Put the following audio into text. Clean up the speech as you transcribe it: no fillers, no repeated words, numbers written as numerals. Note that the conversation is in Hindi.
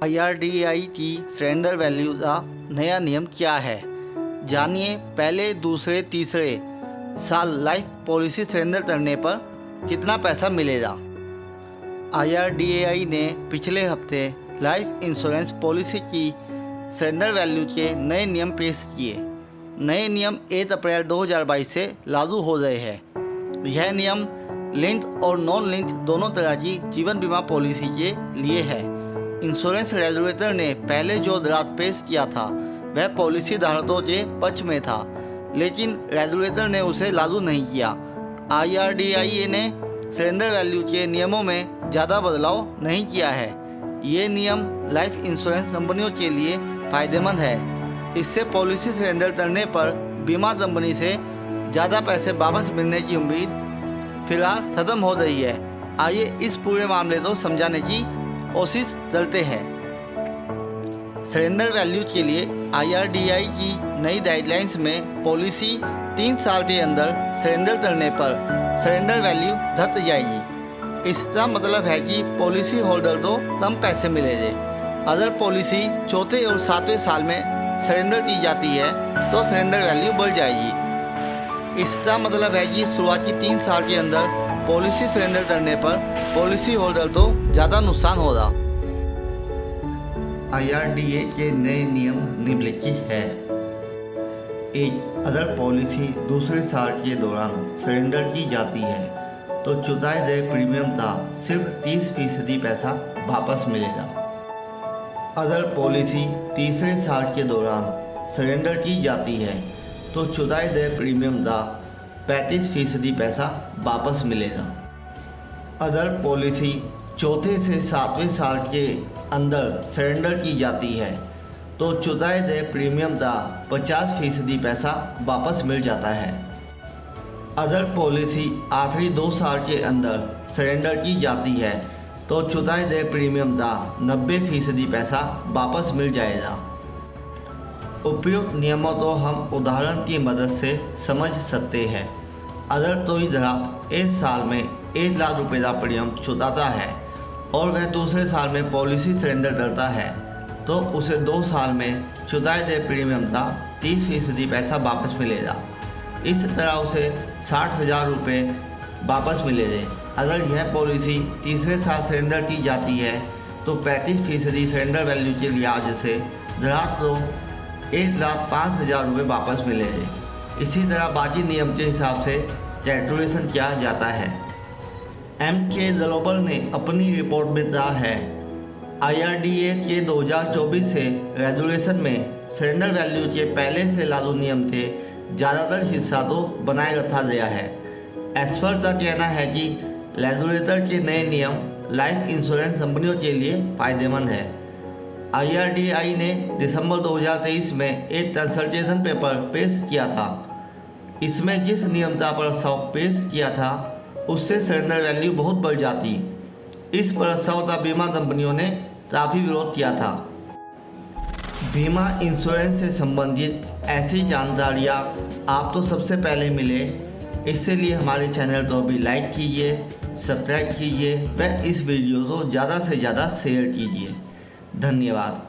IRDAI की सरेंडर वैल्यू का नया नियम क्या है, जानिए। पहले, दूसरे, तीसरे साल लाइफ पॉलिसी सरेंडर करने पर कितना पैसा मिलेगा। IRDAI ने पिछले हफ्ते लाइफ इंश्योरेंस पॉलिसी की सरेंडर वैल्यू के नए नियम पेश किए। नए नियम 1 अप्रैल 2022 से लागू हो गए हैं। यह नियम लिंक्ड और नॉन लिंक्ड दोनों तरह की जीवन बीमा पॉलिसी के लिए है। इंश्योरेंस रेगुलेटर ने पहले जो ड्राफ्ट पेश किया था वह पॉलिसी धारकों के पक्ष में था, लेकिन रेगुलेटर ने उसे लागू नहीं किया। IRDAI ने सरेंडर वैल्यू के नियमों में ज़्यादा बदलाव नहीं किया है। ये नियम लाइफ इंश्योरेंस कंपनियों के लिए फ़ायदेमंद है। इससे पॉलिसी सरेंडर करने पर बीमा कंपनी से ज़्यादा पैसे वापस मिलने की उम्मीद फिलहाल ख़त्म हो रही है। आइए इस पूरे मामले को समझाने की कोशिश करते हैं। सरेंडर वैल्यू के लिए IRDAI की नई गाइडलाइंस में पॉलिसी 3 साल के अंदर सरेंडर करने पर सरेंडर वैल्यू घट जाएगी। इसका मतलब है कि पॉलिसी होल्डर को कम पैसे मिलेंगे। अगर पॉलिसी चौथे और 7वें साल में सरेंडर की जाती है तो सरेंडर वैल्यू बढ़ जाएगी। इसका मतलब है कि शुरुआती 3 साल के अंदर पॉलिसी सरेंडर करने पर पॉलिसी होल्डर को ज़्यादा नुकसान होगा। IRDAI के नए नियम निम्नलिखित है। 1. अगर पॉलिसी दूसरे साल के दौरान सरेंडर की जाती है तो चुकाए गए प्रीमियम का सिर्फ 30% पैसा वापस मिलेगा। अगर पॉलिसी तीसरे साल के दौरान सरेंडर की जाती है तो चुकाए गए प्रीमियम का 35% पैसा वापस मिलेगा। अगर पॉलिसी चौथे से 7वें साल के अंदर सरेंडर की जाती है तो चुकाए गए प्रीमियम का 50% पैसा वापस मिल जाता है। अगर पॉलिसी आखिरी 2 साल के अंदर सरेंडर की जाती है तो चुकाए गए प्रीमियम का 90% पैसा वापस मिल जाएगा। उपयुक्त नियमों को हम उदाहरण की मदद से समझ सकते हैं। अगर कोई ग्राहक 1 साल में 1 लाख रुपये का प्रीमियम चुकाता है और वह दूसरे साल में पॉलिसी सरेंडर करता है तो उसे 2 साल में चुकाए गए प्रीमियम का 30% पैसा वापस मिलेगा। इस तरह उसे 60,000 रुपये वापस मिलेंगे। अगर यह पॉलिसी तीसरे साल सरेंडर की जाती है तो 35% सरेंडर वैल्यू के लिहाज से ग्राहक को 1,05,000 रुपये वापस मिलेंगे। इसी तरह बाकी नियम के हिसाब से कैलकुलेशन किया जाता है। MK ग्लोबल ने अपनी रिपोर्ट में कहा है, IRDAI के 2024 से रेगुलेशन में सरेंडर वैल्यू के पहले से लागू नियम के ज़्यादातर हिस्सा तो बनाए रखा गया है। एक्सपर्ट का कहना है कि रेगुलेटर के नए नियम लाइफ इंश्योरेंस कंपनियों के लिए फ़ायदेमंद है। IRDAI ने दिसंबर 2023 में एक कंसल्टेशन पेपर पेश किया था। इसमें जिस नियम का प्रस्ताव पेश किया था उससे सरेंडर वैल्यू बहुत बढ़ जाती। इस प्रस्ताव का बीमा कंपनियों ने काफ़ी विरोध किया था। बीमा इंश्योरेंस से संबंधित ऐसी जानकारियाँ आप तो सबसे पहले मिले, इसके लिए हमारे चैनल को भी लाइक कीजिए, सब्सक्राइब कीजिए व इस वीडियो को ज़्यादा से ज़्यादा शेयर कीजिए। धन्यवाद।